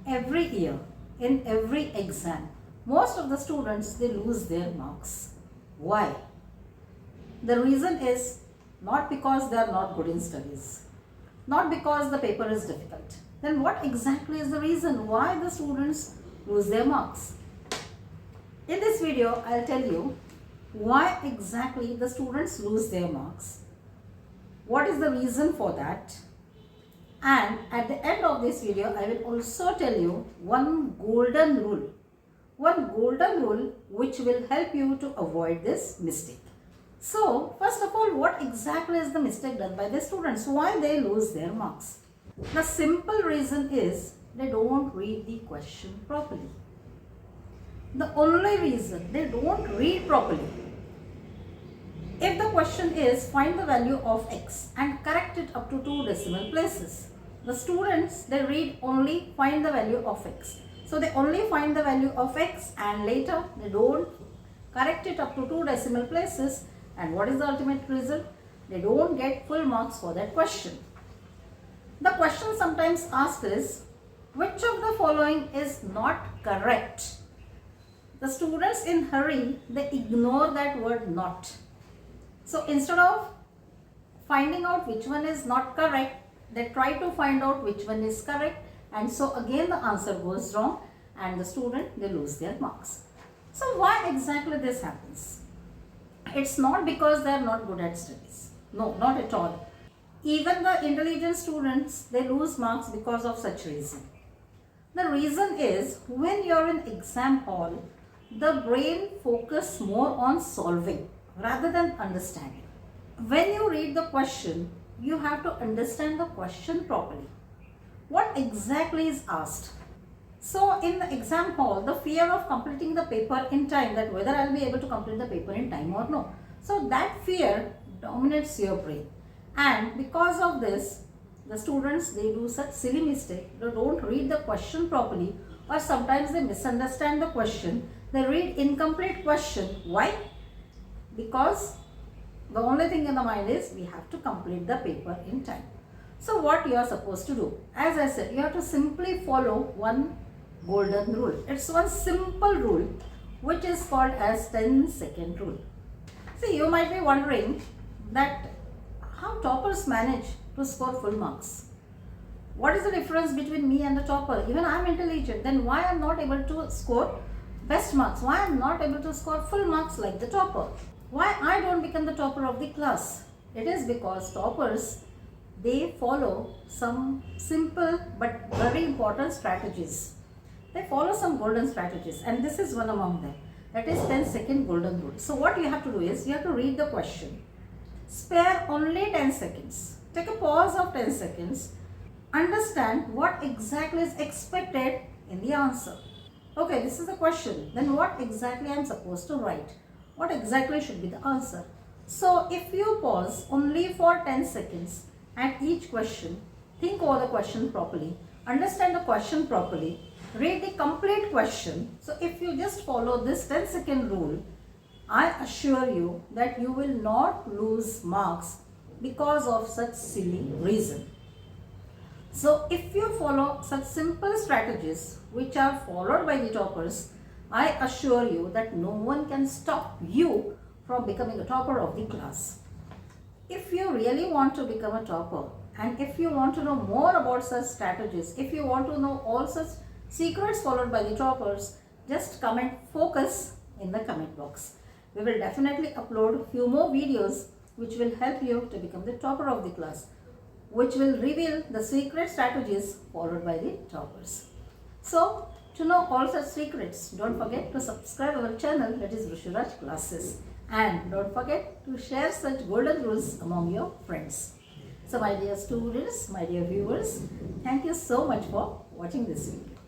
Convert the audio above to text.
every year, in every exam, most of the students, they lose their marks. Why? The reason is not because they are not good in studies, not because the paper is difficult. Then what exactly is the reason why the students lose their marks? In this video, I'll tell you why exactly the students lose their marks, what is the reason for that, and at the end of this video, I will also tell you one golden rule which will help you to avoid this mistake. So, first of all, what exactly is the mistake done by the students? Why they lose their marks? The simple reason is they don't read the question properly. The only reason they don't read properly. If the question is find the value of x and correct it up to 2 decimal places, the students, they read only find the value of x. So they only find the value of x and later they don't correct it up to 2 decimal places, and what is the ultimate result? They don't get full marks for that question. The question sometimes asked is, which of the following is not correct? The students in hurry, they ignore that word not. So instead of finding out which one is not correct, they try to find out which one is correct, and so again the answer goes wrong and the student, they lose their marks. So why exactly this happens? It's not because they are not good at studies. No, not at all. Even the intelligent students, they lose marks because of such reason. The reason is when you're in exam hall, the brain focuses more on solving rather than understanding. When you read the question, you have to understand the question properly. What exactly is asked? So in the exam hall, the fear of completing the paper in time, that whether I'll be able to complete the paper in time or no. So that fear dominates your brain. And because of this, the students, they do such silly mistake. They don't read the question properly, or sometimes they misunderstand the question. They read incomplete question. Why? Because the only thing in the mind is we have to complete the paper in time. So what you are supposed to do? As I said, you have to simply follow one golden rule. It's one simple rule which is called as 10-second rule. See, you might be wondering that how toppers manage to score full marks. What is the difference between me and the topper? Even I am intelligent, then why I am not able to score best marks? Why I am not able to score full marks like the topper? Why I don't become the topper of the class? It is because toppers, they follow some simple but very important strategies. They follow some golden strategies, and this is one among them. That is 10-second golden rule. So what you have to do is, you have to read the question. Spare only 10 seconds. Take a pause of 10 seconds. Understand what exactly is expected in the answer. Okay, this is the question. Then what exactly I am supposed to write? What exactly should be the answer? So if you pause only for 10 seconds at each question, think over the question properly, understand the question properly, read the complete question. So if you just follow this 10-second rule, I assure you that you will not lose marks because of such silly reason. So if you follow such simple strategies which are followed by the toppers, I assure you that no one can stop you from becoming a topper of the class. If you really want to become a topper, and if you want to know more about such strategies, if you want to know all such secrets followed by the toppers, just comment focus in the comment box. We will definitely upload few more videos which will help you to become the topper of the class, which will reveal the secret strategies followed by the toppers. So, to know all such secrets, don't forget to subscribe our channel, that is VrushuRaj Classes, and don't forget to share such golden rules among your friends. So my dear students, my dear viewers, thank you so much for watching this video.